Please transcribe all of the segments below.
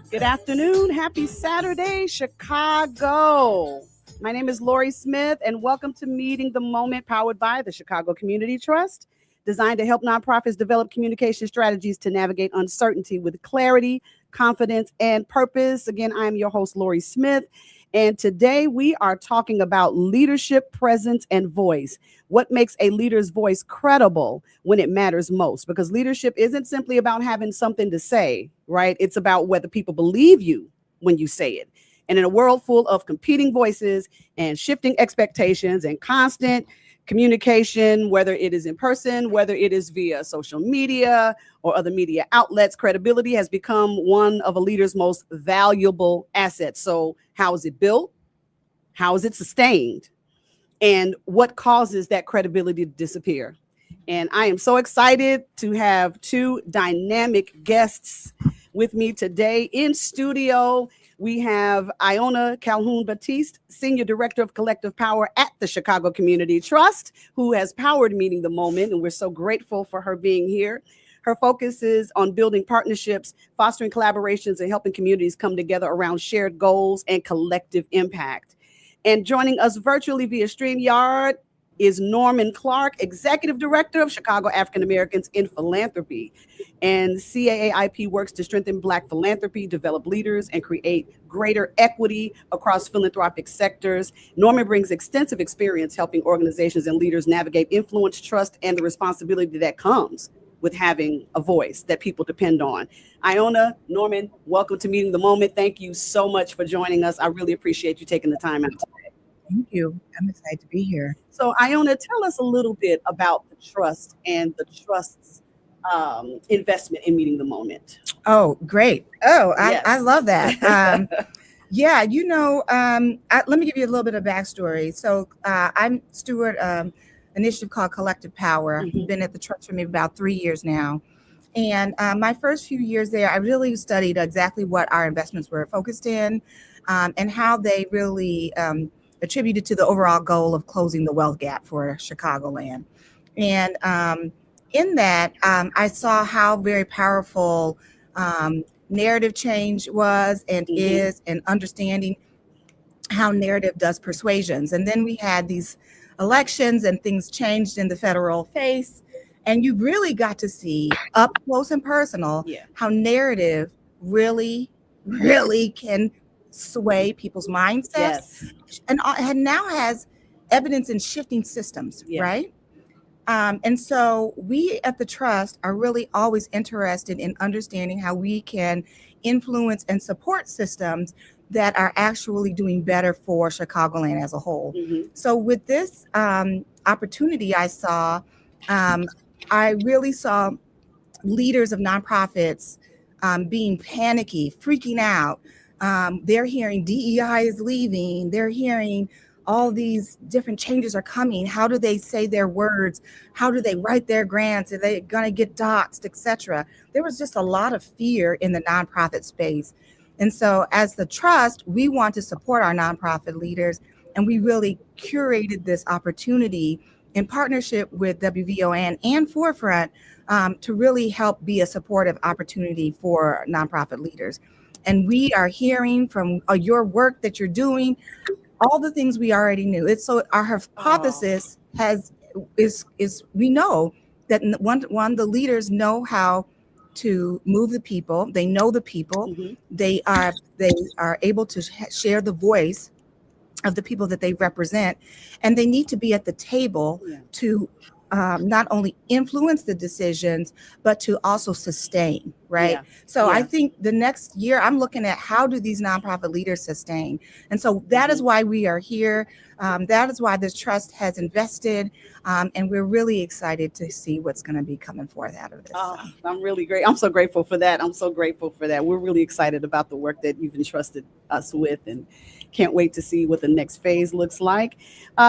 Good afternoon. Happy Saturday, Chicago. My name is Lori Smith, and welcome to Meeting the Moment, powered by the Chicago Community Trust, designed to help nonprofits develop communication strategies to navigate uncertainty with clarity, confidence, and purpose. Again, I'm your host, Lori Smith, and today we are talking about leadership, presence, and voice. What makes a leader's voice credible when it matters most? Because leadership isn't simply about having something to say, right? It's about whether people believe you when you say it. And in a world full of competing voices and shifting expectations and constant communication, whether it is in person, whether it is via social media or other media outlets, credibility has become one of a leader's most valuable assets. So, how is it built? How is it sustained? And what causes that credibility to disappear? And I am so excited to have two dynamic guests with me today in studio. We have Iona Calhoun Batiste, Senior Director of Collective Power at the Chicago Community Trust, who has powered Meeting the Moment, and we're so grateful for her being here. Her focus is on building partnerships, fostering collaborations, and helping communities come together around shared goals and collective impact. And joining us virtually via StreamYard is Norman Clark, Executive Director of Chicago African Americans in Philanthropy. And CAAIP works to strengthen Black philanthropy, develop leaders, and create greater equity across philanthropic sectors. Norman brings extensive experience helping organizations and leaders navigate influence, trust, and the responsibility that comes with having a voice that people depend on. Iona, Norman, welcome to Meeting the Moment. Thank you so much for joining us. I really appreciate you taking the time out today. Thank you. I'm excited to be here. So, Iona, tell us a little bit about the trust and the trust's investment in Meeting the Moment. Oh, great. I Yes. love that. Yeah, let me give you a little bit of backstory. So I'm steward initiative called Collective Power. Mhm. Been at the trust for maybe about 3 years now. And my first few years there, I really studied exactly what our investments were focused in and how they really attributed to the overall goal of closing the wealth gap for Chicagoland. And in that, I saw how very powerful narrative change was and Mhm. is, and understanding how narrative does persuasions. And then we had these elections and things changed in the federal face. And you really got to see up close and personal Yeah. how narrative really, really can sway people's mindsets Yes. and now has evidence in shifting systems, Yeah. right? And so we at the trust are really always interested in understanding how we can influence and support systems that are actually doing better for Chicagoland as a whole. Mhm. So with this opportunity um, I really saw leaders of nonprofits being panicky, freaking out. They're hearing DEI is leaving. They're hearing all these different changes are coming. How do they say their words? How do they write their grants? Are they going to get doxxed, etc.? There was just a lot of fear in the nonprofit space. And so as the trust, we want to support our nonprofit leaders. And we really curated this opportunity in partnership with WVON and Forefront to really help be a supportive opportunity for nonprofit leaders. And we are hearing from your work that you're doing, all the things we already knew. It's so our Oh. hypothesis is we know that one the leaders know how to move the people. They know the people. Mhm. They are able to share the voice of the people that they represent, and they need to be at the table Yeah. to not only influence the decisions, but to also sustain, right? Yeah. So I Yeah. think the next year I'm looking at how do these nonprofit leaders sustain? And so that is Mhm. why we are here. That is why this trust has invested. And we're really excited to see what's going to be coming forth out of this. Oh, I'm really great. I'm so grateful for that. I'm so grateful for that. We're really excited about the work that you've entrusted us with and can't wait to see what the next phase looks like.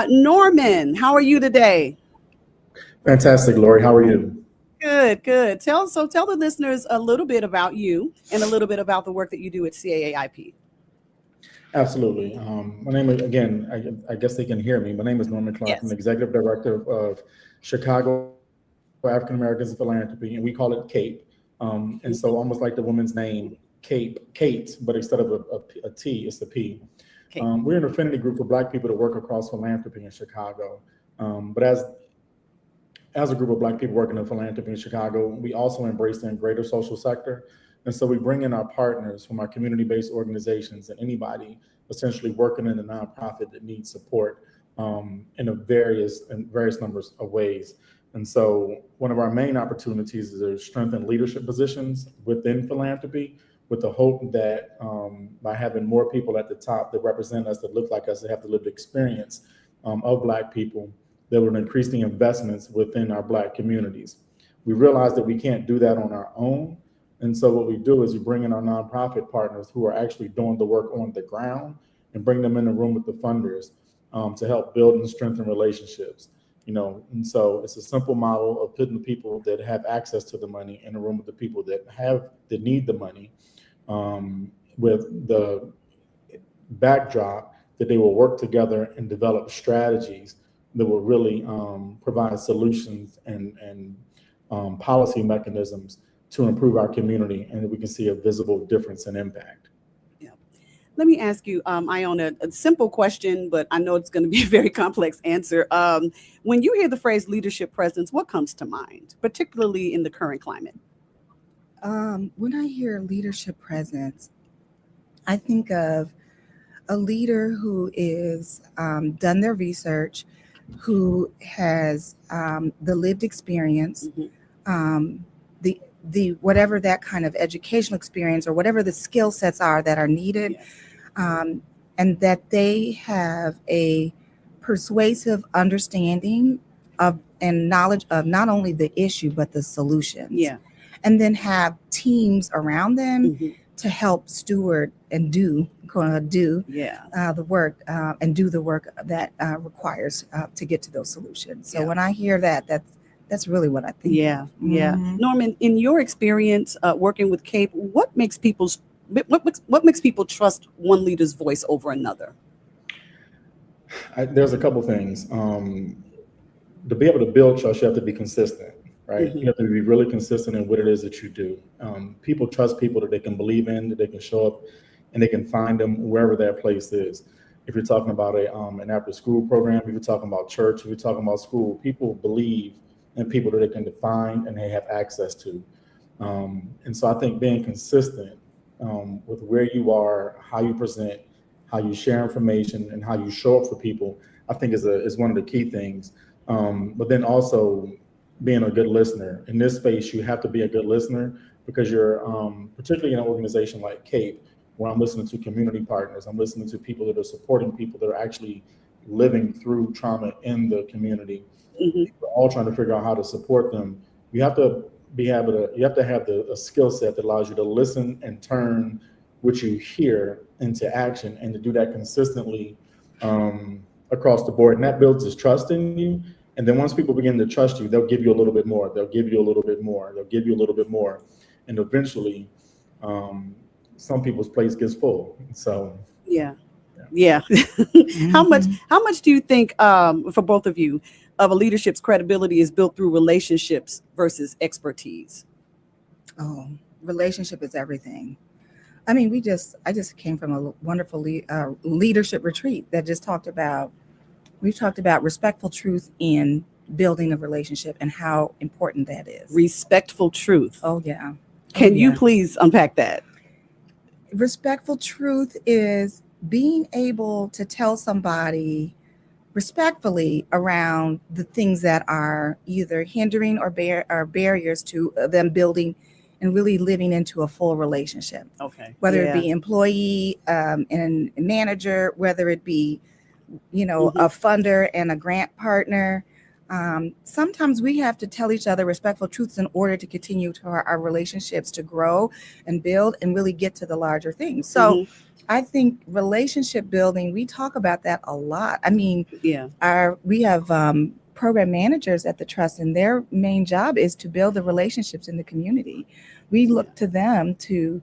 Norman, how are you today? Fantastic, Lori. How are you? Good, good. Tell the listeners a little bit about you and a little bit about the work that you do at CAAIP. Absolutely. My name is, again, I guess they can hear me. My name is Norman Clark. I'm Yes. the Executive Director of Chicago African Americans in Philanthropy, and we call it CAPE. And so, almost like the woman's name, Kate, but instead of a T, it's the P. Okay. We're an affinity group for Black people to work across philanthropy in Chicago. But as a group of Black people working in philanthropy in Chicago, we also embrace the greater social sector. And so we bring in our partners from our community-based organizations and anybody essentially working in a nonprofit that needs support in various numbers of ways. And so one of our main opportunities is to strengthen leadership positions within philanthropy, with the hope that by having more people at the top that represent us, that look like us, that have the lived experience of Black people, that would increase the investments within our Black communities. We realize that we can't do that on our own. And so what we do is we bring in our nonprofit partners who are actually doing the work on the ground and bring them in the room with the funders to help build and strengthen relationships. And so it's a simple model of putting the people that have access to the money in a room with the people that need the money, with the backdrop that they will work together and develop strategies that will really provide solutions and policy mechanisms to improve our community, and that we can see a visible difference and impact. Yeah. Let me ask you, Iona, a simple question, but I know it's going to be a very complex answer. When you hear the phrase leadership presence, what comes to mind, particularly in the current climate? When I hear leadership presence, I think of a leader who is done their research, who has the lived experience, the whatever that kind of educational experience or whatever the skill sets are that are needed, yes. And that they have a persuasive understanding of and knowledge of not only the issue but the solutions. Yeah. And then have teams around them to help steward and do the work and do the work that requires to get to those solutions. So when I hear that, that's really what I think. Yeah. Norman, in your experience working with CAPE, what makes people trust one leader's voice over another? There's a couple things. To be able to build trust, you have to be consistent, right? You have to be really consistent in what it is that you do. People trust people that they can believe in, that they can show up, and they can find them wherever their place is. If you're talking about an after-school program, if you're talking about church, if you're talking about school, people believe in people that they can define and they have access to. And so I think being consistent with where you are, how you present, how you share information, and how you show up for people, I think is one of the key things. But then also being a good listener. In this space, you have to be a good listener because you're, particularly in an organization like CAPE, where I'm listening to community partners, I'm listening to people that are supporting people that are actually living through trauma in the community. We're all trying to figure out how to support them. You have to have a skill set that allows you to listen and turn what you hear into action, and to do that consistently across the board. And that builds this trust in you. And then once people begin to trust you, they'll give you a little bit more. They'll give you a little bit more. They'll give you a little bit more. And eventually, some people's place gets full. So yeah. How much do you think, for both of you, of a leadership's credibility is built through relationships versus expertise? Oh, relationship is everything. I mean, I just came from a wonderful leadership retreat that just talked about respectful truth in building a relationship and how important that is. Respectful truth. Oh, yeah. Can you please unpack that? Respectful truth is being able to tell somebody respectfully around the things that are either hindering or barriers to them building and really living into a full relationship. Okay. Whether it be employee and manager, whether it be, a funder and a grant partner. Sometimes we have to tell each other respectful truths in order to continue to our relationships to grow and build and really get to the larger things. So I think relationship building, we talk about that a lot. I mean, we have program managers at the trust, and their main job is to build the relationships in the community. We look to them to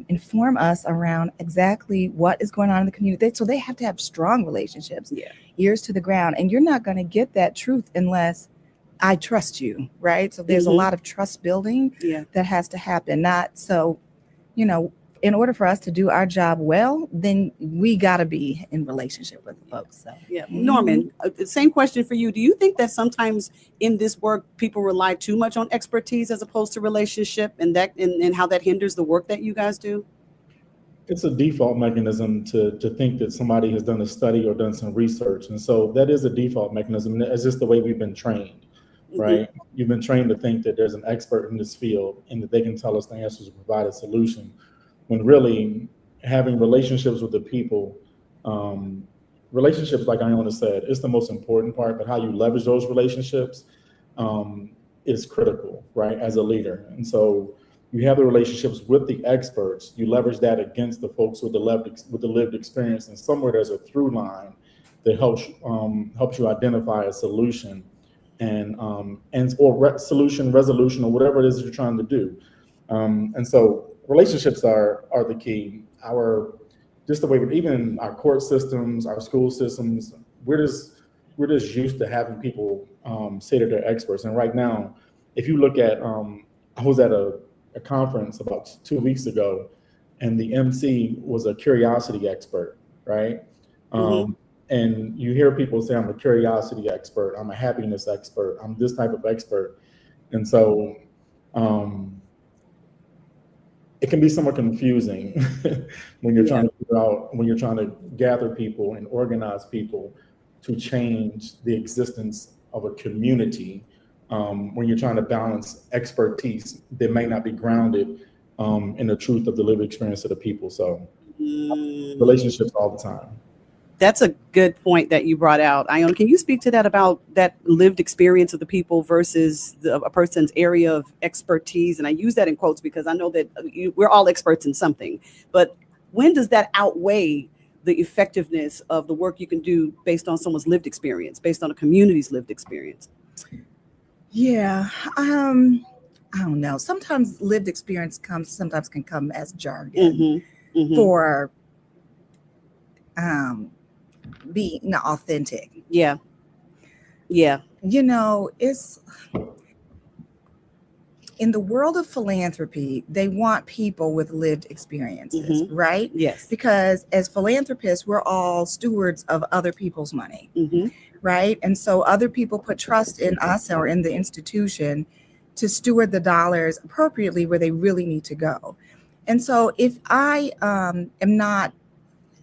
inform us around exactly what is going on in the community. So they have to have strong relationships, ears to the ground. And you're not going to get that truth unless I trust you, right? So there's a lot of trust building that has to happen. Not so, in order for us to do our job well, then we got to be in relationship with the folks. So Yeah, Norman, same question for you. Do you think that sometimes in this work people rely too much on expertise as opposed to relationship, and how that hinders the work that you guys do? It's a default mechanism to think that somebody has done a study or done some research, and so that is a default mechanism. It's just the way we've been trained, right? You've been trained to think that there's an expert in this field and that they can tell us the answers or provide a solution, when really having relationships with the people, relationships, like Iona said, is the most important part, but how you leverage those relationships is critical, right, as a leader. And so you have the relationships with the experts, you leverage that against the folks with the lived experience, and somewhere there's a through line that helps you identify a solution solution, resolution, or whatever it is you're trying to do. And so relationships are the key. Just the way, even in our court systems, our school systems, we're just used to having people say that they're experts. And right now, if you look at, I was at a conference about 2 weeks ago, and the MC was a curiosity expert, right? And you hear people say, I'm a curiosity expert, I'm a happiness expert, I'm this type of expert. And so it can be somewhat confusing when you're trying to figure out, when you're trying to gather people and organize people to change the existence of a community, when you're trying to balance expertise that may not be grounded in the truth of the lived experience of the people. So relationships all the time. That's a good point that you brought out. Iona, can you speak to that, about that lived experience of the people versus a person's area of expertise? And I use that in quotes because I know that we're all experts in something, but when does that outweigh the effectiveness of the work you can do based on someone's lived experience, based on a community's lived experience? Yeah, I don't know. Sometimes lived experience can come as jargon for being authentic. Yeah. It's in the world of philanthropy, they want people with lived experiences, right? Yes. Because as philanthropists, we're all stewards of other people's money, right? And so other people put trust in us or in the institution to steward the dollars appropriately where they really need to go. And so if I am not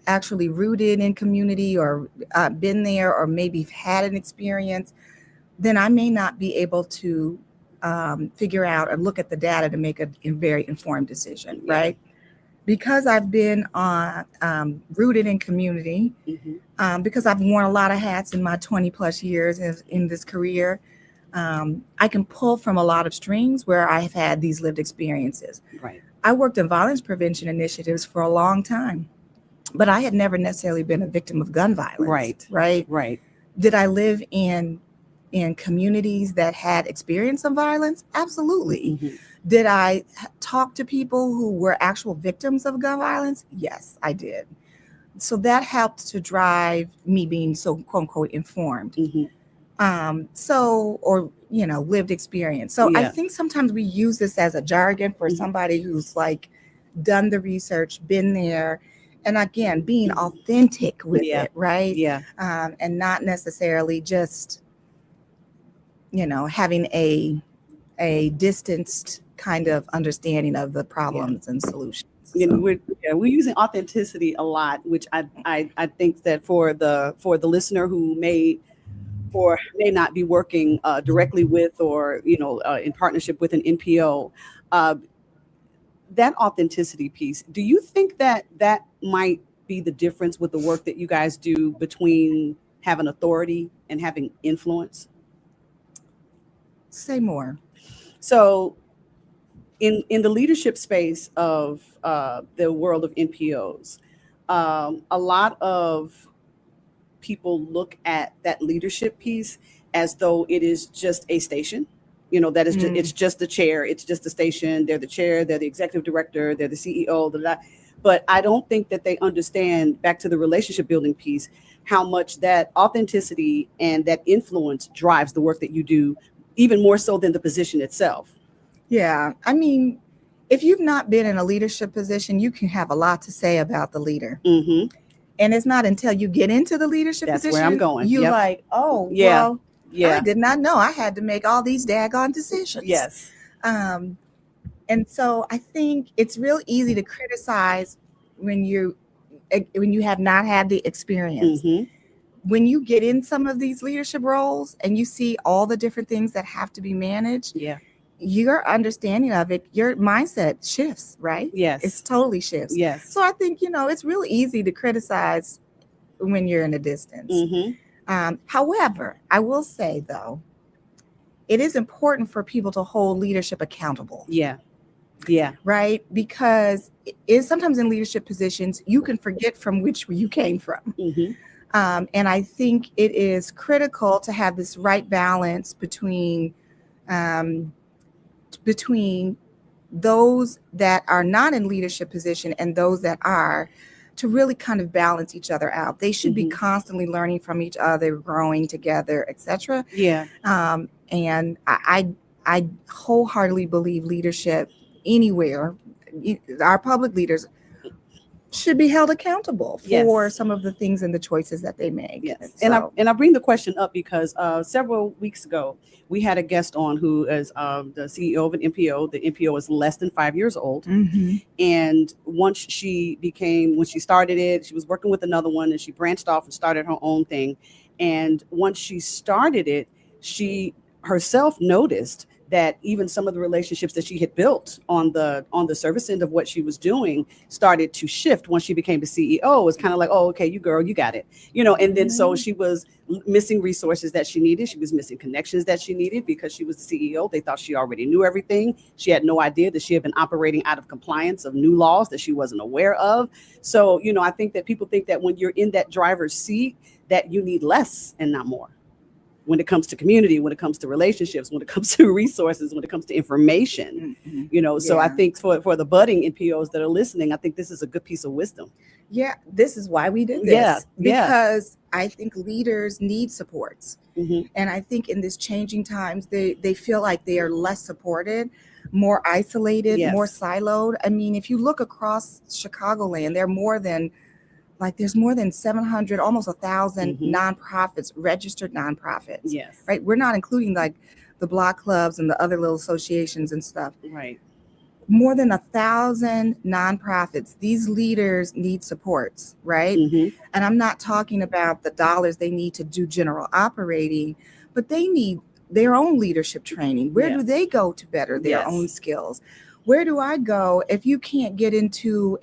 actually rooted in community or been there or maybe had an experience, then I may not be able to figure out or look at the data to make a very informed decision, right? Because I've been rooted in community, because I've worn a lot of hats in my 20 plus years in this career, I can pull from a lot of strings where I've had these lived experiences. Right. I worked in violence prevention initiatives for a long time, but I had never necessarily been a victim of gun violence. Right. Did I live in communities that had experience of violence? Absolutely. Did I talk to people who were actual victims of gun violence? Yes, I did. So that helped to drive me being so quote unquote informed. Lived experience. So I think sometimes we use this as a jargon for somebody who's like done the research, been there, and again, being authentic with it, right? Yeah. And not necessarily just, having a distanced kind of understanding of the problems and solutions. We're using authenticity a lot, which I think that for the listener who may or may not be working directly with or in partnership with an NPO, that authenticity piece, do you think that might be the difference with the work that you guys do between having authority and having influence? Say more. So in the leadership space of the world of NPOs, a lot of people look at that leadership piece as though it is just a station. That is it's just the chair, it's just the station. They're the chair, they're the executive director, they're the CEO, but I don't think that they understand, back to the relationship building piece, how much that authenticity and that influence drives the work that you do, even more so than the position itself. Yeah, I mean, if you've not been in a leadership position, you can have a lot to say about the leader. Mm-hmm. And it's not until you get into the leadership That's position where I'm going. you Yep. like, oh, Yeah. well, Yeah. I did not know I had to make all these daggone decisions. Yes. And so I think it's real easy to criticize when you have not had the experience. Mm-hmm. When you get in some of these leadership roles and you see all the different things that have to be managed, Yeah. your understanding of it, your mindset shifts, right? Yes. It's totally shifts. Yes. So I think, it's really easy to criticize when you're in a distance. Mm-hmm. However, I will say, though, it is important for people to hold leadership accountable. Yeah. Yeah. Right? Because sometimes in leadership positions, you can forget from which you came from. Mm-hmm. And I think it is critical to have this right balance between those that are not in leadership position and those that are, to really kind of balance each other out. They should be constantly learning from each other, growing together, etc. Yeah. And I wholeheartedly believe leadership anywhere, our public leaders should be held accountable for some of the things and the choices that they make. Yes. And I bring the question up because several weeks ago, we had a guest on who is the CEO of an NPO. The NPO is less than 5 years old. Mm-hmm. And when she started it, she was working with another one and she branched off and started her own thing. And once she started it, she herself noticed that even some of the relationships that she had built on the service end of what she was doing started to shift once she became the CEO. It was kind of like, oh, okay, you got it. And then so she was missing resources that she needed. She was missing connections that she needed because she was the CEO. They thought she already knew everything. She had no idea that she had been operating out of compliance of new laws that she wasn't aware of. So, I think that people think that when you're in that driver's seat, that you need less and not more. When it comes to community, when it comes to relationships, when it comes to resources, when it comes to information, So I think for the budding NPOs that are listening, I think this is a good piece of wisdom. Yeah, this is why we did this. Yeah. Because I think leaders need supports. Mm-hmm. And I think in this changing times, they feel like they are less supported, more isolated, more siloed. I mean, if you look across Chicagoland, there's more than 700, almost 1,000 nonprofits, registered nonprofits. Yes. Right. We're not including like the block clubs and the other little associations and stuff. Right. More than 1,000 nonprofits. These leaders need supports, right? Mm-hmm. And I'm not talking about the dollars they need to do general operating, but they need their own leadership training. Where do they go to better their own skills? Where do I go if you can't get into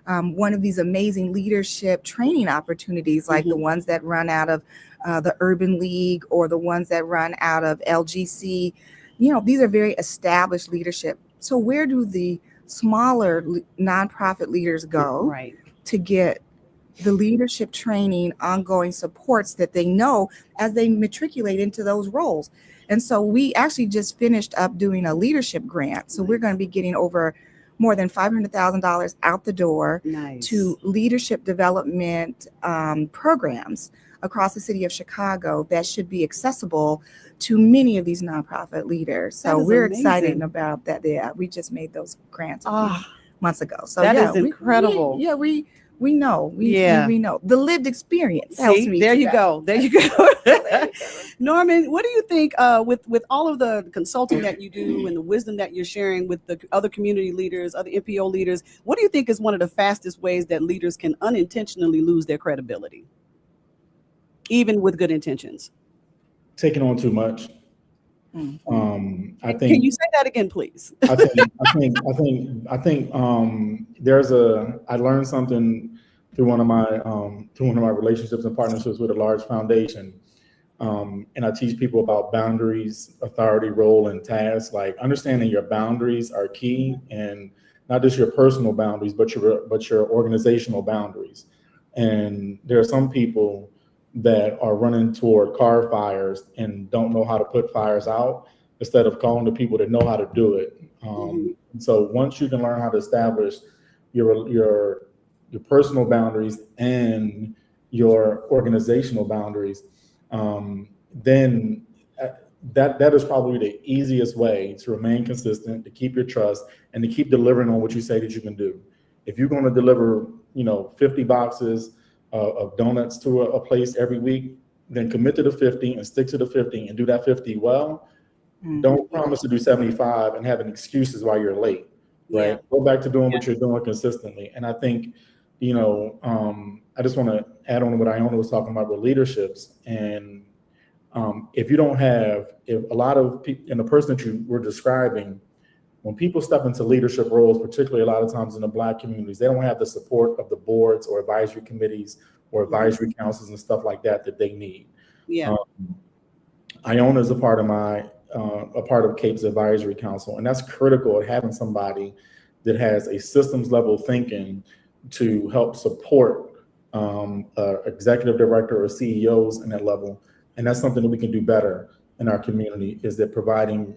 one of these amazing leadership training opportunities like the ones that run out of the Urban League or the ones that run out of LGC? These are very established leadership. So where do the smaller nonprofit leaders go to get the leadership training, ongoing supports that they know as they matriculate into those roles? And so we actually just finished up doing a leadership grant. So we're going to be getting over more than $500,000 out the door to leadership development programs across the city of Chicago that should be accessible to many of these nonprofit leaders. So we're excited about that. Yeah, we just made those grants a few months ago. So that is incredible. We know. We know. The lived experience helps me. There you go. Norman, what do you think with all of the consulting that you do and the wisdom that you're sharing with the other community leaders, other NPO leaders, what do you think is one of the fastest ways that leaders can unintentionally lose their credibility, even with good intentions? Taking on too much. I think. Can you say that again, please? I think I learned something through one of my relationships and partnerships with a large foundation. And I teach people about boundaries, authority, role, and tasks. Like understanding your boundaries are key, and not just your personal boundaries, but your organizational boundaries. And there are some people that are running toward car fires and don't know how to put fires out, instead of calling the people that know how to do it. So once you can learn how to establish your personal boundaries and your organizational boundaries, then that is probably the easiest way to remain consistent, to keep your trust, and to keep delivering on what you say that you can do. If you're going to deliver, 50 boxes of donuts to a place every week, then commit to the 50 and stick to the 50 and do that 50 well. Don't promise to do 75 and having excuses why you're late, right? Yeah. Go back to doing what you're doing consistently. And I think, I just want to add on to what Iona was talking about with leaderships. And if you don't have, if a lot of people, and the person that you were describing, when people step into leadership roles, particularly a lot of times in the Black communities, they don't have the support of the boards or advisory committees or advisory councils and stuff like that that they need. Yeah. Iona is a part of CAPE's advisory council, and that's critical at having somebody that has a systems level thinking to help support executive director or CEOs in that level. And that's something that we can do better in our community, is that providing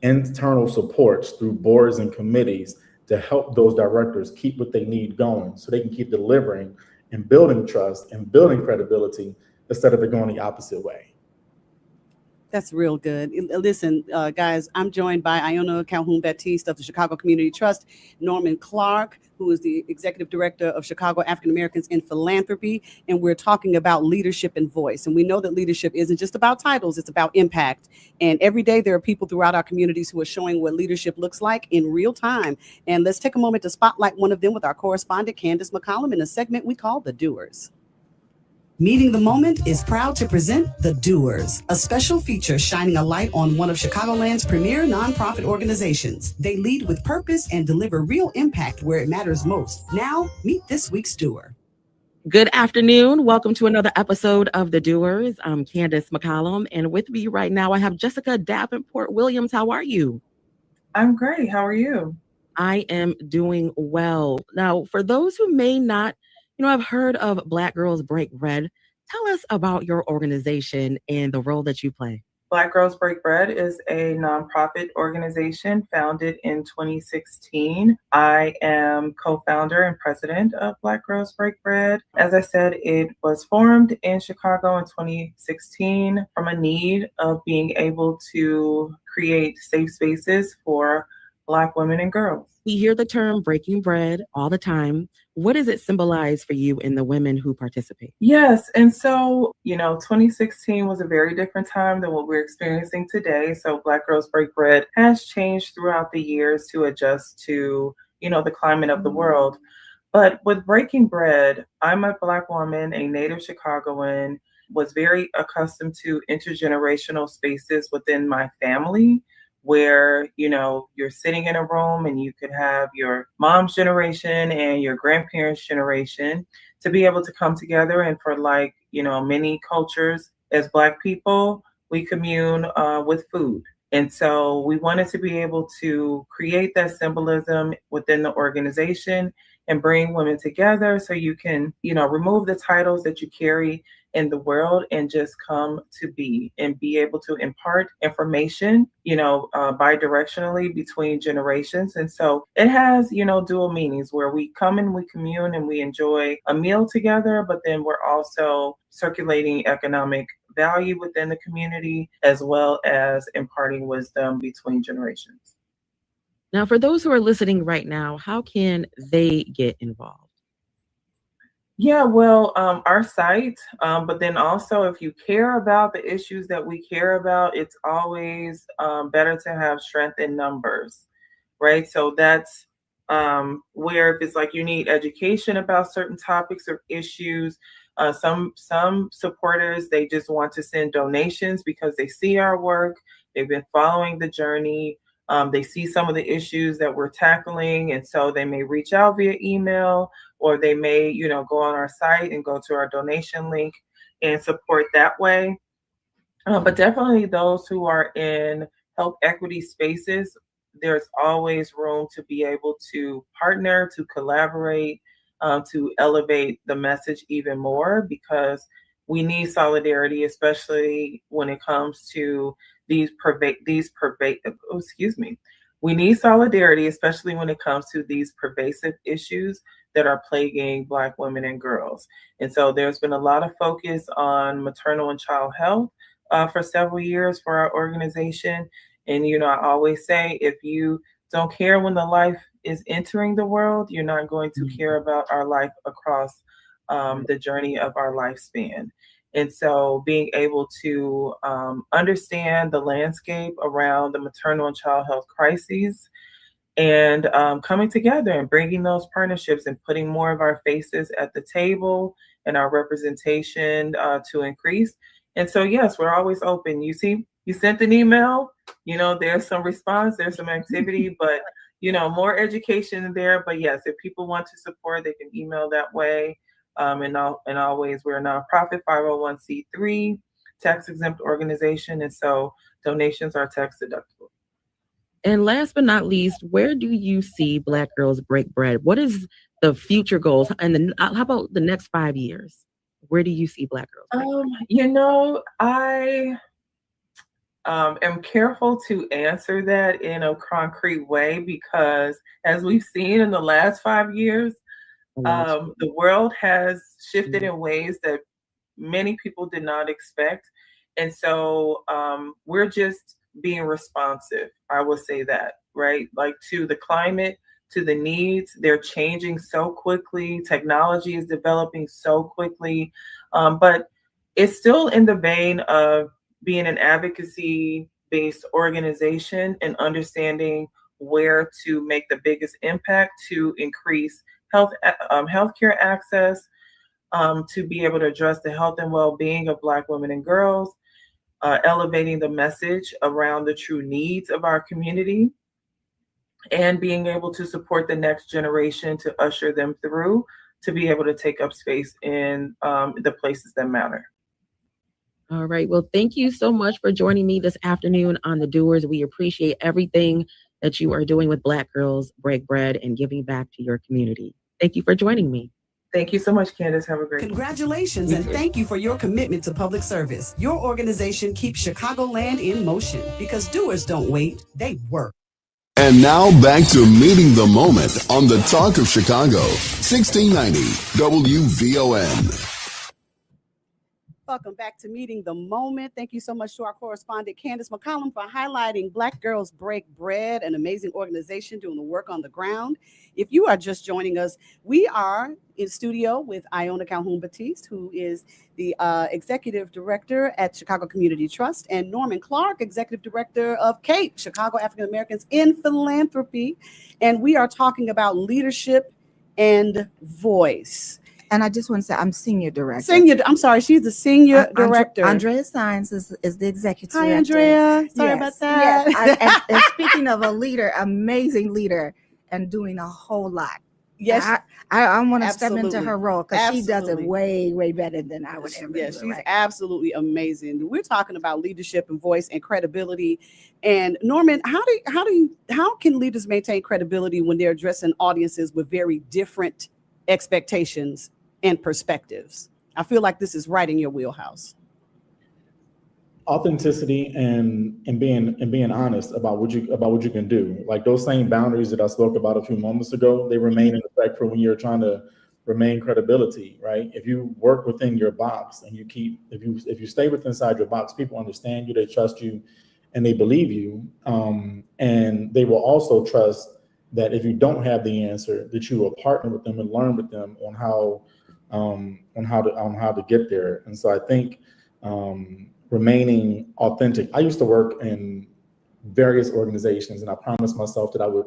internal supports through boards and committees to help those directors keep what they need going so they can keep delivering and building trust and building credibility instead of it going the opposite way. That's real good. Listen, guys, I'm joined by Iona Calhoun-Baptiste of the Chicago Community Trust, Norman Clark, who is the Executive Director of Chicago African Americans in Philanthropy, and we're talking about leadership and voice. And we know that leadership isn't just about titles, it's about impact. And every day there are people throughout our communities who are showing what leadership looks like in real time. And let's take a moment to spotlight one of them with our correspondent, Candace McCollum, in a segment we call The Doers. Meeting the Moment is proud to present The Doers, a special feature shining a light on one of Chicagoland's premier nonprofit organizations. They lead with purpose and deliver real impact where it matters most. Now, meet this week's doer. Good afternoon. Welcome to another episode of The Doers. I'm Candace McCollum, and with me right now, I have Jessica Davenport Williams. How are you? I'm great. How are you? I am doing well. Now, for those who may not I've heard of Black Girls Break Bread. Tell us about your organization and the role that you play. Black Girls Break Bread is a nonprofit organization founded in 2016. I am co-founder and president of Black Girls Break Bread. As I said, it was formed in Chicago in 2016 from a need of being able to create safe spaces for Black women and girls. We hear the term breaking bread all the time. What does it symbolize for you and the women who participate? Yes. And so, 2016 was a very different time than what we're experiencing today. So Black Girls Break Bread has changed throughout the years to adjust to, the climate of the world. But with breaking bread, I'm a Black woman, a native Chicagoan, was very accustomed to intergenerational spaces within my family, where, you're sitting in a room and you could have your mom's generation and your grandparents' generation to be able to come together. And for many cultures as Black people, we commune with food. And so we wanted to be able to create that symbolism within the organization and bring women together so you can, remove the titles that you carry in the world and just come to be and be able to impart information, bi-directionally between generations. And so it has, dual meanings where we come and we commune and we enjoy a meal together, but then we're also circulating economic value within the community, as well as imparting wisdom between generations. Now, for those who are listening right now, how can they get involved? Yeah, well, our site, but then also if you care about the issues that we care about, it's always better to have strength in numbers, right? So that's where if it's like you need education about certain topics or issues, some supporters, they just want to send donations because they see our work, they've been following the journey. They see some of the issues that we're tackling, and so they may reach out via email, or they may, go on our site and go to our donation link and support that way. But definitely those who are in health equity spaces, there's always room to be able to partner, to collaborate, to elevate the message even more, because we need solidarity, especially when it comes to we need solidarity, especially when it comes to these pervasive issues that are plaguing Black women and girls. And so there's been a lot of focus on maternal and child health, for several years for our organization. And, I always say, if you don't care when the life is entering the world, you're not going to care about our life across the journey of our lifespan. And so being able to understand the landscape around the maternal and child health crises and coming together and bringing those partnerships and putting more of our faces at the table and our representation to increase. And so, yes, we're always open. You see, you sent an email, there's some response, there's some activity, but, more education there. But yes, if people want to support, they can email that way. And always, we're a nonprofit 501c3 tax exempt organization. And so donations are tax deductible. And last but not least, where do you see Black Girls Break Bread? What is the future goals? And how about the next 5 years? Where do you see Black Girls Break Bread? I am careful to answer that in a concrete way because as we've seen in the last 5 years, the world has shifted in ways that many people did not expect. And so we're just being responsive. I will say that, right? Like to the climate, to the needs. They're changing so quickly. Technology is developing so quickly. But it's still in the vein of being an advocacy-based organization and understanding where to make the biggest impact to increase healthcare access, to be able to address the health and well-being of Black women and girls, elevating the message around the true needs of our community, and being able to support the next generation to usher them through to be able to take up space in the places that matter. All right. Well, thank you so much for joining me this afternoon on The Doers. We appreciate everything that you are doing with Black Girls Break Bread and giving back to your community. Thank you for joining me. Thank you so much, Candace. Have a great day. Congratulations and thank you for your commitment to public service. Your organization keeps Chicagoland in motion because doers don't wait, they work. And now back to Meeting the Moment on the Talk of Chicago, 1690 WVON. Welcome back to Meeting the Moment. Thank you so much to our correspondent, Candace McCollum, for highlighting Black Girls Break Bread, an amazing organization doing the work on the ground. If you are just joining us, we are in studio with Iona Calhoun-Batiste, who is the Executive Director at Chicago Community Trust, and Norman Clark, Executive Director of CAPE, Chicago African Americans in Philanthropy. And we are talking about leadership and voice. And I just want to say I'm senior director. I'm sorry, she's the senior director. Andrea Sines is the executive Hi, director. Andrea. Sorry about that. Yes. And speaking of a leader, amazing leader, and doing a whole lot. Yes, I want to step absolutely. into her role because she does it Absolutely. way, way better than I would ever yes, do. she's Right? absolutely amazing. We're talking about leadership and voice and credibility. And Norman, how can leaders maintain credibility when they're addressing audiences with very different expectations and perspectives? I feel like this is right in your wheelhouse. Authenticity and being honest about what you can do. Like those same boundaries that I spoke about a few moments ago, they remain in effect for when you're trying to remain credibility, right? If you work within your box and if you stay inside your box, people understand you, they trust you, and they believe you, and they will also trust that if you don't have the answer, that you will partner with them and learn with them on how to get there. And so I think remaining authentic. I used to work in various organizations, and I promised myself that I would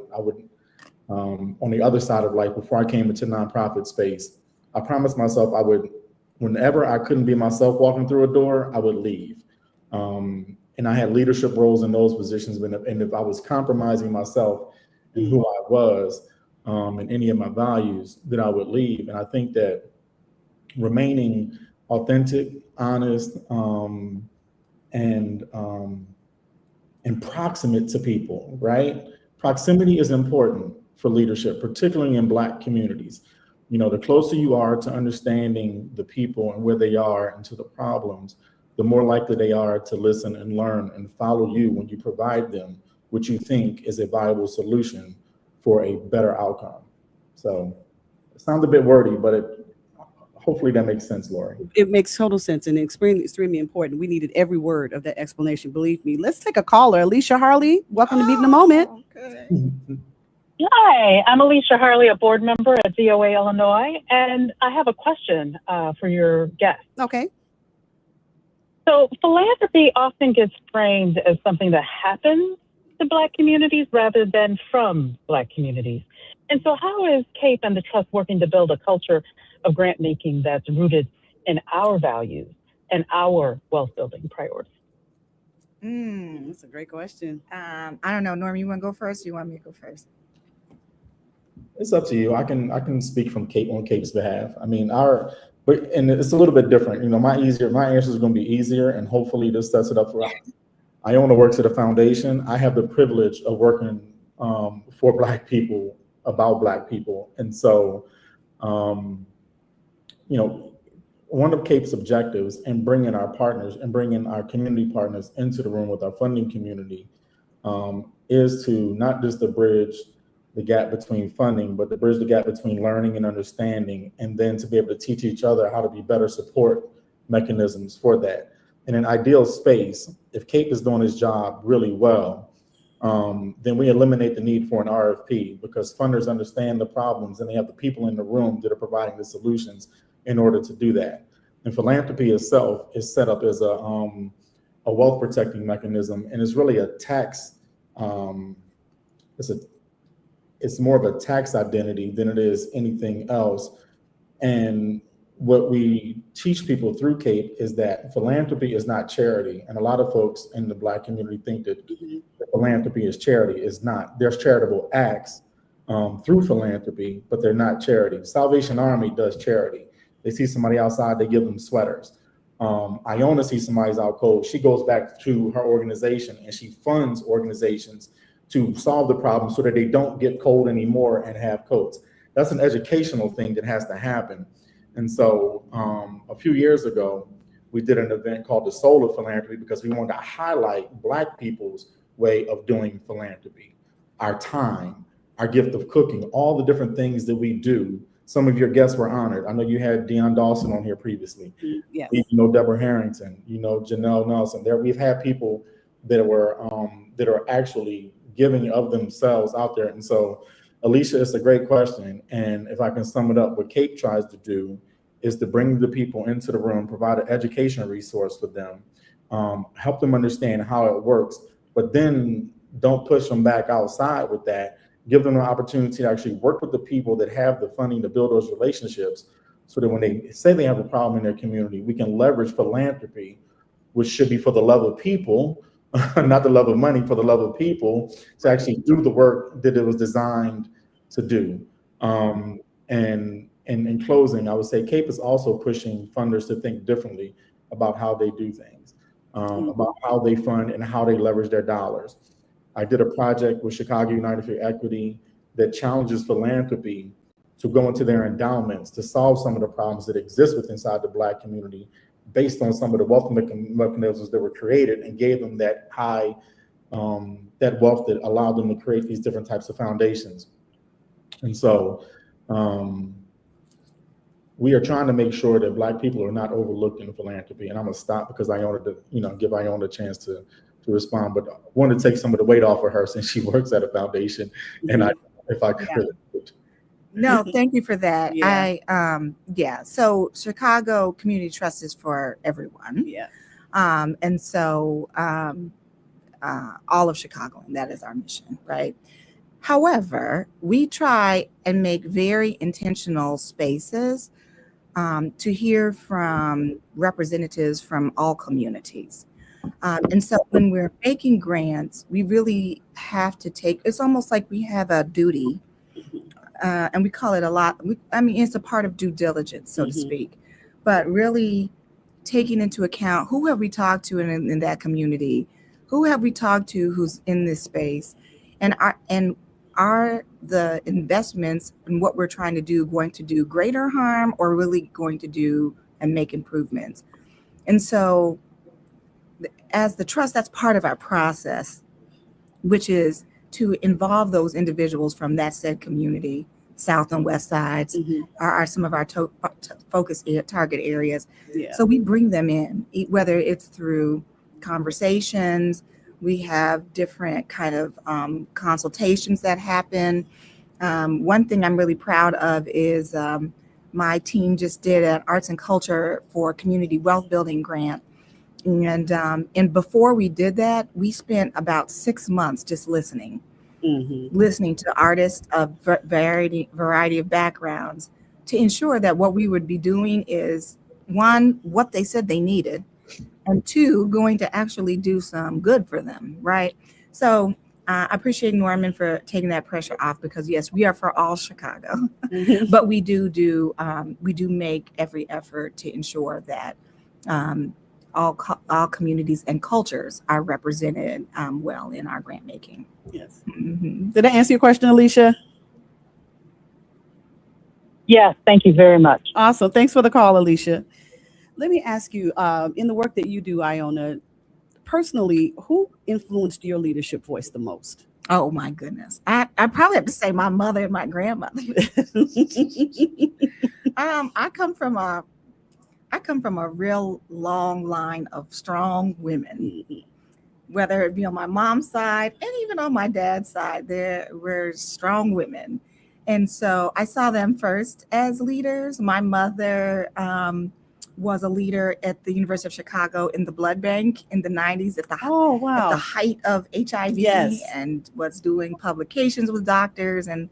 on the other side of life, before I came into nonprofit space, I promised myself I would, whenever I couldn't be myself walking through a door, I would leave. And I had leadership roles in those positions, and if I was compromising myself and who I was and any of my values, then I would leave. And I think that remaining authentic, honest, and proximate to people, right? Proximity is important for leadership, particularly in Black communities. You know, the closer you are to understanding the people and where they are and to the problems, the more likely they are to listen and learn and follow you when you provide them what you think is a viable solution for a better outcome. So it sounds a bit wordy, but hopefully that makes sense, Lori. It makes total sense and extremely important. We needed every word of that explanation. Believe me. Let's take a caller. Alicia Harley, welcome to Meeting the Moment. Okay. Hi, I'm Alicia Harley, a board member at VOA Illinois, and I have a question for your guest. Okay. So philanthropy often gets framed as something that happens to Black communities rather than from Black communities. And so how is CAPE and the Trust working to build a culture of grant making that's rooted in our values and our wealth building priorities? That's a great question. I don't know, Norm, you want to go first? Or you want me to go first? It's up to you. I can speak from CAPE on CAPE's behalf. I mean, and it's a little bit different. You know, my answer is going to be easier, and hopefully this sets it up for Iona works at a foundation. I have the privilege of working for Black people, about Black people. And so, you know, one of CAPE's objectives in bringing our partners and bringing our community partners into the room with our funding community is to not just to bridge the gap between funding, but to bridge the gap between learning and understanding, and then to be able to teach each other how to be better support mechanisms for that. In an ideal space, if CAPE is doing its job really well, then we eliminate the need for an RFP, because funders understand the problems and they have the people in the room that are providing the solutions in order to do that. And philanthropy itself is set up as a wealth protecting mechanism, and it's really a tax. It's more of a tax identity than it is anything else. And what we teach people through CAPE is that philanthropy is not charity. And a lot of folks in the Black community think that philanthropy is charity. It's not. There's charitable acts through philanthropy, but they're not charity. Salvation Army does charity. They see somebody outside, they give them sweaters. Iona sees somebody's out cold. She goes back to her organization and she funds organizations to solve the problem so that they don't get cold anymore and have coats. That's an educational thing that has to happen. And so a few years ago, we did an event called the Soul of Philanthropy, because we wanted to highlight Black people's way of doing philanthropy, our time, our gift of cooking, all the different things that we do. Some of your guests were honored. I know you had Deion Dawson on here previously. Yes. You know, Deborah Harrington, you know, Janelle Nelson. We've had people that are actually giving of themselves out there. And so, Alicia, it's a great question. And if I can sum it up, what CAPE tries to do is to bring the people into the room, provide an educational resource for them, help them understand how it works, but then don't push them back outside with that. Give them an opportunity to actually work with the people that have the funding to build those relationships, so that when they say they have a problem in their community, we can leverage philanthropy, which should be for the love of people, not the love of money, for the love of people, to actually do the work that it was designed to do. And in closing, I would say CAPE is also pushing funders to think differently about how they do things, about how they fund and how they leverage their dollars. I did a project with Chicago United for Equity that challenges philanthropy to go into their endowments to solve some of the problems that exist inside the Black community, based on some of the wealth mechanisms that were created, and gave them that high, that wealth that allowed them to create these different types of foundations. And so we are trying to make sure that Black people are not overlooked in philanthropy. And I'm gonna stop because I wanted to, give Iona a chance to respond, but I wanted to take some of the weight off of her since she works at a foundation. And if I could. No, thank you for that. Yeah. So Chicago Community Trust is for everyone. Yeah. And so all of Chicago, and that is our mission, right? However, we try and make very intentional spaces to hear from representatives from all communities. And so when we're making grants, we really have to it's almost like we have a duty, and we call it a lot. It's a part of due diligence, so to speak, but really taking into account who have we talked to in that community, who have we talked to who's in this space, and are the investments and what we're trying to do going to do greater harm or really going to do and make improvements. And so as the trust, that's part of our process, which is to involve those individuals from that said community South and West Sides are some of our focus target areas. Yeah. So we bring them in, whether it's through conversations, we have different kind of consultations that happen. One thing I'm really proud of is my team just did an arts and culture for community wealth building grant. And before we did that, we spent about 6 months just listening to artists of variety of backgrounds to ensure that what we would be doing is, one, what they said they needed, and two, going to actually do some good for them, right? So I appreciate Norman for taking that pressure off, because yes, we are for all Chicago, but we do make every effort to ensure that all communities and cultures are represented well in our grant making. Yes. Did I answer your question, Alicia? Yes, thank you very much. Awesome. Thanks for the call, Alicia. Let me ask you, in the work that you do, Iona, personally, who influenced your leadership voice the most? Oh my goodness. I probably have to say my mother and my grandmother. I come from a real long line of strong women, whether it be on my mom's side and even on my dad's side. There were strong women. And so I saw them first as leaders. My mother was a leader at the University of Chicago in the blood bank in the 90s at the height of HIV, and was doing publications with doctors. And,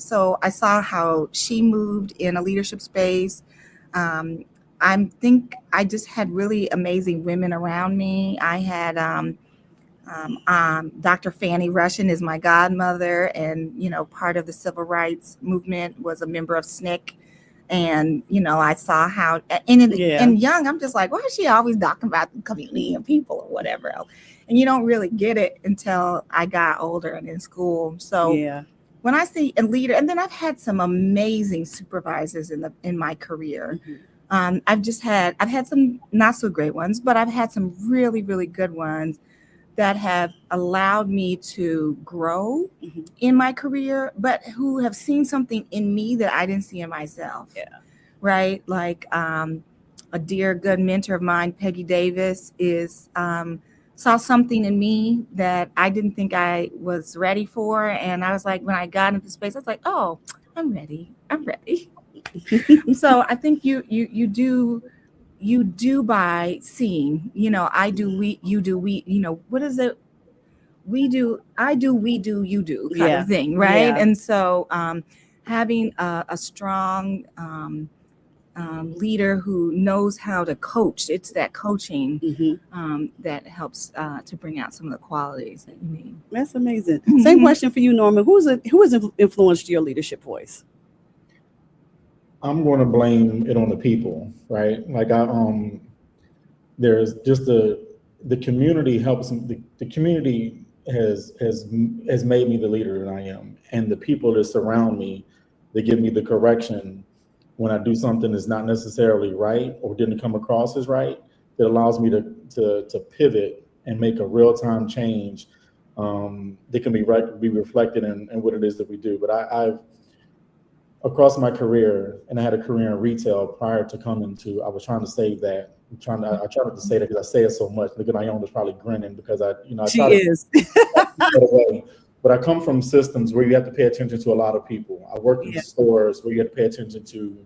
so I saw how she moved in a leadership space. I think I just had really amazing women around me. I had Dr. Fannie Rushin is my godmother, and part of the civil rights movement, was a member of SNCC. And I saw how and young, I'm just like, why is she always talking about the community and people or whatever else? And you don't really get it until I got older and in school. So when I see a leader, and then I've had some amazing supervisors in my career. I've had some not so great ones, but I've had some really, really good ones that have allowed me to grow in my career, but who have seen something in me that I didn't see in myself. Right? Like a dear good mentor of mine, Peggy Davis, saw something in me that I didn't think I was ready for. And I was like, when I got into space, I was like, oh, I'm ready. So I think you do by seeing, I do, we, you do, we, what is it? We do, I do, we do, you do kind of thing. Right. Yeah. And so having a strong leader who knows how to coach, it's that coaching that helps to bring out some of the qualities that you need. That's amazing. Same question for you, Norman. Who has influenced your leadership voice? I'm going to blame it on the people, right? Like there's just the community helps. The community has made me the leader that I am, and the people that surround me, they give me the correction when I do something that's not necessarily right or didn't come across as right. That allows me to pivot and make a real time change that can be reflected in what it is that we do. But I've across my career, and I had a career in retail prior to coming to, I was trying to save that. I try not to say that because I say it so much. Look at Iona's probably grinning because I try to but I come from systems where you have to pay attention to a lot of people. I work in stores where you have to pay attention to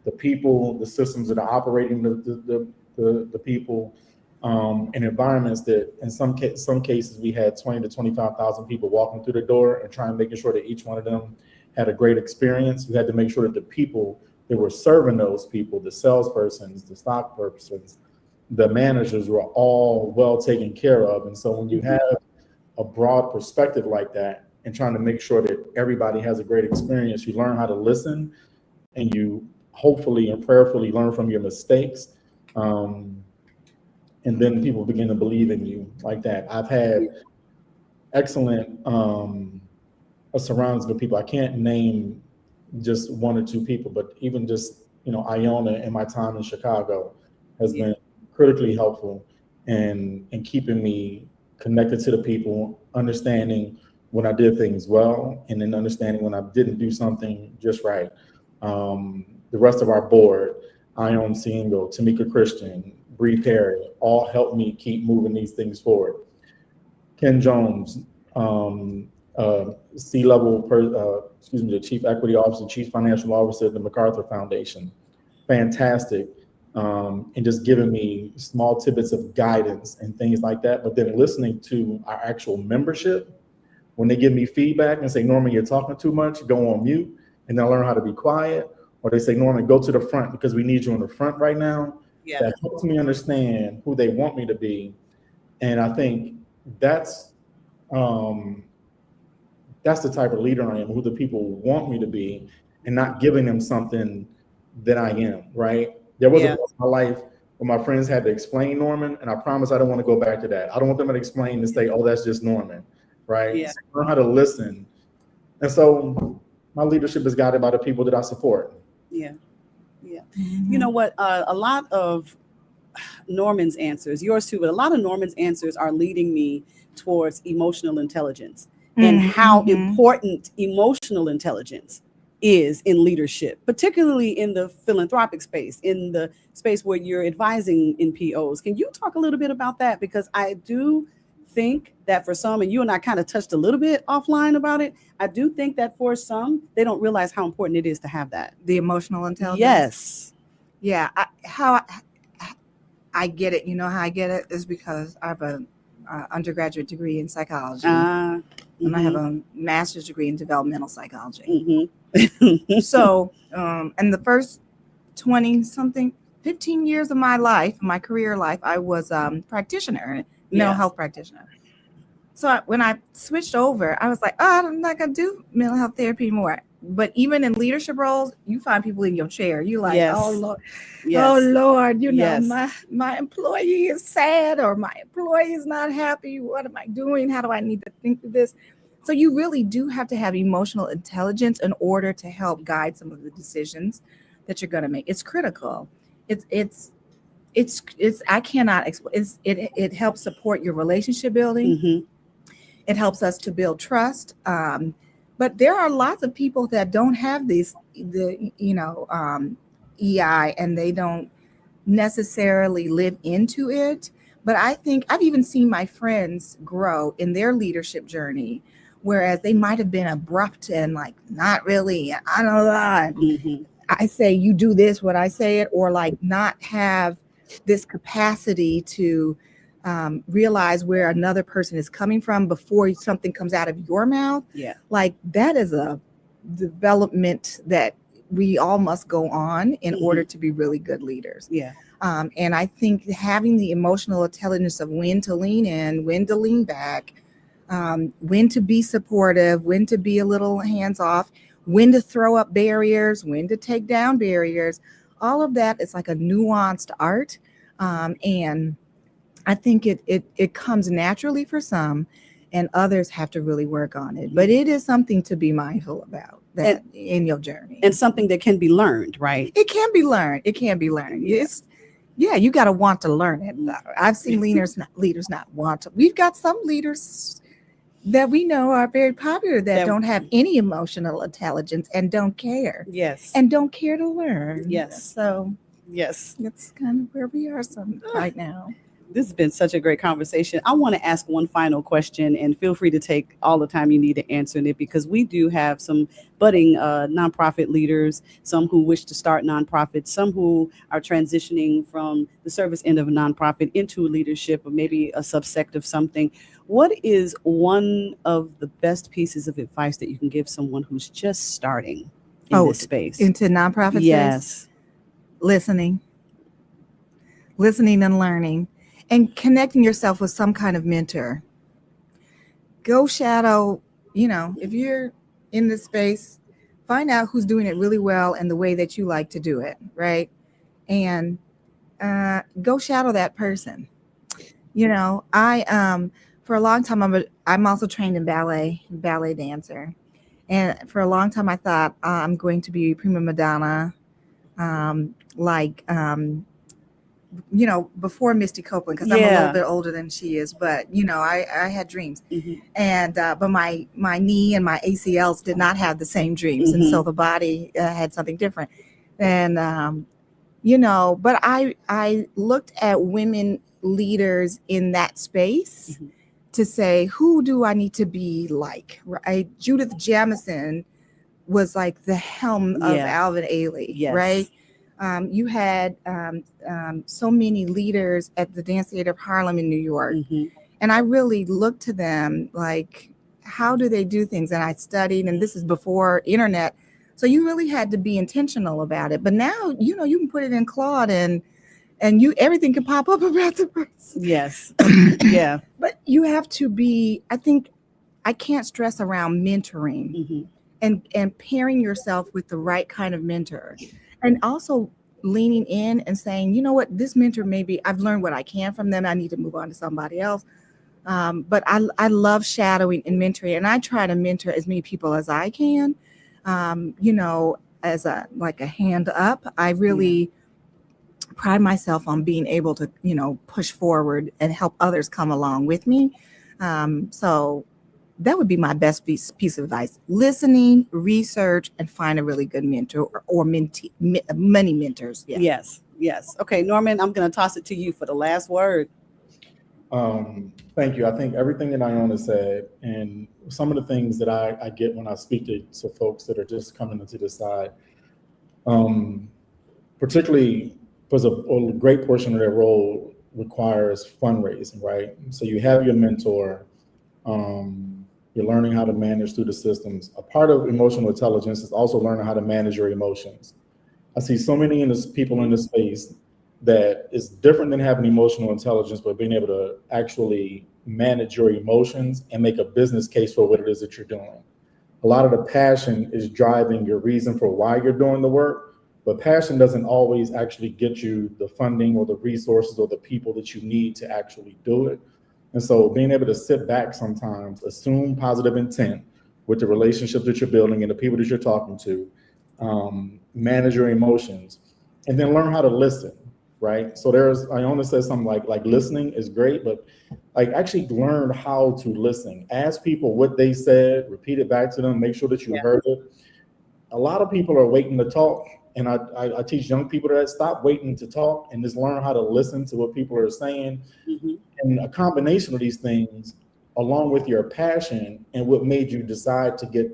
the people, the systems that are operating the people, in environments that in some cases we had 20 to 25,000 people walking through the door, and trying making sure that each one of them had a great experience. You had to make sure that the people that were serving those people, the salespersons, the stock persons, the managers, were all well taken care of. And so when you have a broad perspective like that and trying to make sure that everybody has a great experience, you learn how to listen, and you hopefully and prayerfully learn from your mistakes. And then people begin to believe in you like that. I've had excellent surroundings of people. I can't name just one or two people, but even just, Iona in my time in Chicago has been critically helpful in keeping me connected to the people, understanding when I did things well, and then understanding when I didn't do something just right. The rest of our board, Ion Singo, Tamika Christian, Bree Perry, all helped me keep moving these things forward. Ken Jones, the Chief Equity Officer, Chief Financial Officer at the MacArthur Foundation, fantastic, and just giving me small tidbits of guidance and things like that. But then listening to our actual membership, when they give me feedback and say, Norman, you're talking too much, go on mute, and then learn how to be quiet. Or they say, Norman, go to the front because we need you in the front right now. Yeah. That helps me understand who they want me to be. And I think that's the type of leader I am, who the people want me to be, and not giving them something that I am, right? There was a point in my life where my friends had to explain Norman, and I promise I don't want to go back to that. I don't want them to explain and say, oh, that's just Norman, right? Yeah. So learn how to listen. And so my leadership is guided by the people that I support. Yeah. You know what? A lot of Norman's answers, yours too, but a lot of Norman's answers are leading me towards emotional intelligence and how important emotional intelligence is in leadership, particularly in the philanthropic space, in the space where you're advising NPOs. Can you talk a little bit about that? Because I do think that for some, and you and I kind of touched a little bit offline about it, I do think that for some, they don't realize how important it is to have that. The emotional intelligence. Yes. Yeah. I get it. You know how I get it is because I have an undergraduate degree in psychology, and I have a master's degree in developmental psychology. So, and the first 15 years of my life, my career life, I was a practitioner, mental health practitioner. So when I switched over, I was like, oh, I'm not going to do mental health therapy anymore. But even in leadership roles, you find people in your chair. You're like, oh, Lord, oh, Lord, you know, my employee is sad, or my employee is not happy. What am I doing? How do I need to think of this? So you really do have to have emotional intelligence in order to help guide some of the decisions that you're going to make. It's critical. I cannot explain. It helps support your relationship building. It helps us to build trust. But there are lots of people that don't have EI, and they don't necessarily live into it. But I think I've even seen my friends grow in their leadership journey, whereas they might have been abrupt and like, not really, I don't know. I say, you do this, what I say it, or like not have this capacity to realize where another person is coming from before something comes out of your mouth. Yeah. Like that is a development that we all must go on in order to be really good leaders. Yeah. And I think having the emotional intelligence of when to lean in, when to lean back, when to be supportive, when to be a little hands off, when to throw up barriers, when to take down barriers, all of that is like a nuanced art. And I think it comes naturally for some, and others have to really work on it. But it is something to be mindful about that in your journey. And something that can be learned, right? It can be learned. You got to want to learn it. I've seen leaders not want to. We've got some leaders that we know are very popular that don't have any emotional intelligence and don't care. Yes. And don't care to learn. Yes. So yes, that's kind of where we are right now. This has been such a great conversation. I want to ask one final question, and feel free to take all the time you need to answer it, because we do have some budding nonprofit leaders, some who wish to start nonprofits, some who are transitioning from the service end of a nonprofit into leadership, or maybe a subsect of something. What is one of the best pieces of advice that you can give someone who's just starting in this space? Into nonprofit space? Listening and learning. And connecting yourself with some kind of mentor. Go shadow, if you're in this space, find out who's doing it really well and the way that you like to do it, right? And go shadow that person. I for a long time I'm also trained in ballet dancer, and for a long time I thought before Misty Copeland, because I'm a Yeah. little bit older than she is, but I had dreams, Mhm. and but my knee and my ACLs did not have the same dreams, and so the body had something different, and but I looked at women leaders in that space to say, who do I need to be like? Right? Judith Jamison was like the helm of Yeah. Alvin Ailey, Yes. right? You had so many leaders at the Dance Theater of Harlem in New York. And I really looked to them like, how do they do things? And I studied, and this is before internet. So you really had to be intentional about it. But now, you can put it in Claude and everything can pop up about the person. Yes. Yeah. But you have to be, I think, I can't stress around mentoring and pairing yourself with the right kind of mentor. And also leaning in and saying, you know what, this mentor, maybe I've learned what I can from them. I need to move on to somebody else. But I love shadowing and mentoring, and I try to mentor as many people as I can. As a hand up, I really pride myself on being able to, push forward and help others come along with me. So that would be my best piece of advice: listening, research, and find a really good mentor or mentee, many mentors. Yeah. Yes. Okay, Norman, I'm going to toss it to you for the last word. Thank you. I think everything that Iona said, and some of the things that I get when I speak to folks that are just coming into this side, particularly because a great portion of their role requires fundraising, right? So you have your mentor, you're learning how to manage through the systems. A part of emotional intelligence is also learning how to manage your emotions. I see so many people in this space that is different than having emotional intelligence, but being able to actually manage your emotions and make a business case for what it is that you're doing. A lot of the passion is driving your reason for why you're doing the work, but passion doesn't always actually get you the funding or the resources or the people that you need to actually do it. And so being able to sit back sometimes, assume positive intent with the relationships that you're building and the people that you're talking to, manage your emotions, and then learn how to listen, right? So Iona says something like listening is great, but actually learn how to listen. Ask people what they said, repeat it back to them, make sure that you heard it. A lot of people are waiting to talk, and I teach young people that stop waiting to talk and just learn how to listen to what people are saying. And a combination of these things, along with your passion and what made you decide to get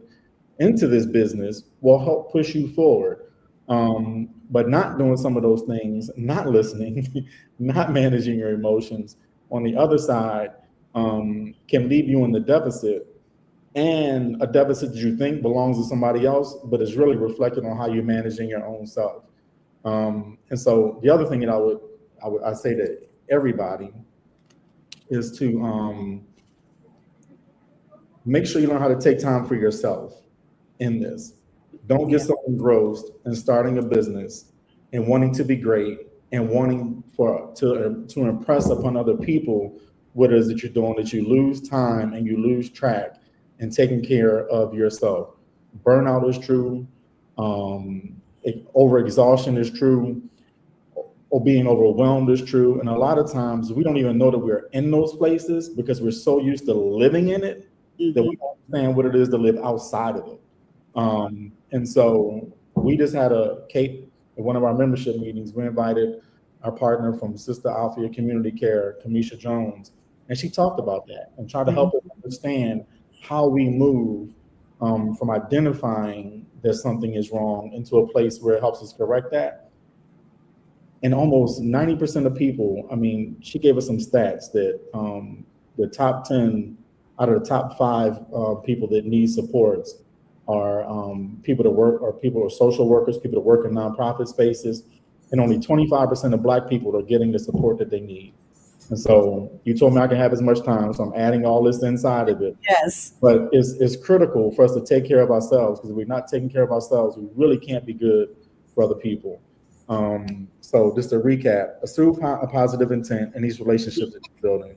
into this business, will help push you forward. But not doing some of those things, not listening, not managing your emotions on the other side, can leave you in the deficit, and a deficit that you think belongs to somebody else, but is really reflected on how you're managing your own self. And so the other thing that I say to everybody is to make sure you learn how to take time for yourself in this. Don't get so engrossed in starting a business and wanting to be great and wanting to impress upon other people what it is that you're doing, that you lose time and you lose track in taking care of yourself. Burnout is true. Overexhaustion is true. Or being overwhelmed is true. And a lot of times we don't even know that we're in those places because we're so used to living in it that we don't understand what it is to live outside of it. And so we just had Kate, at one of our membership meetings, we invited our partner from Sister Althea Community Care, Kamisha Jones, and she talked about that and tried to help us understand how we move from identifying that something is wrong into a place where it helps us correct that. And almost 90% of people, she gave us some stats that the top 10 out of the top 5 people that need supports are people that work, or people are social workers, people that work in nonprofit spaces, and only 25% of Black people are getting the support that they need. And so you told me I can have as much time, so I'm adding all this inside of it. Yes. But it's critical for us to take care of ourselves, because if we're not taking care of ourselves, we really can't be good for other people. So just to recap, assume a positive intent in these relationships that you're building.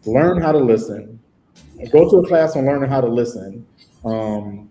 Learn how to listen. Go to a class on learning how to listen.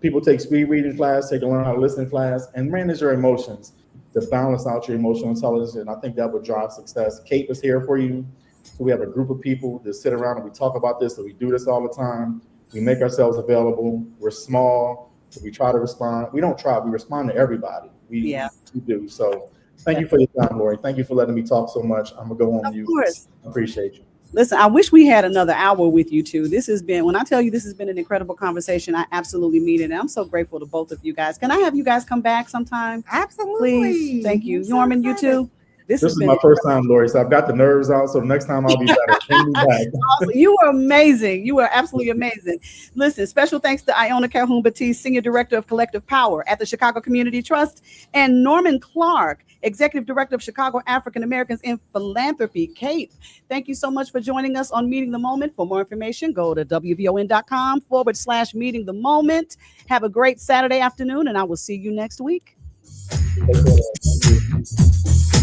People take speed reading class, take a learn how to listen class, and manage your emotions. to balance out your emotional intelligence. And I think that would drive success. CAPE is here for you. So we have a group of people that sit around and we talk about this. So we do this all the time. We make ourselves available. We're small. So we try to respond. We don't try. We respond to everybody. We do. So thank you for your time, Lori. Thank you for letting me talk so much. I'm going to go on mute. Of course. I appreciate you. Listen, I wish we had another hour with you two. This has been, when I tell you this has been an incredible conversation, I absolutely mean it. And I'm so grateful to both of you guys. Can I have you guys come back sometime? Absolutely. Please. Thank you. I'm so Norman, you excited. too? This is my first time, Lori, so I've got the nerves out. So next time I'll be better. Bring me back. Awesome. You were amazing. You were absolutely amazing. Listen, special thanks to Iona Calhoun Batiste, Senior Director of Collective Power at the Chicago Community Trust, and Norman Clark, Executive Director of Chicago African Americans in Philanthropy, CAPE. Thank you so much for joining us on Meeting the Moment. For more information, go to wvon.com/meeting the moment. Have a great Saturday afternoon, and I will see you next week. Take care.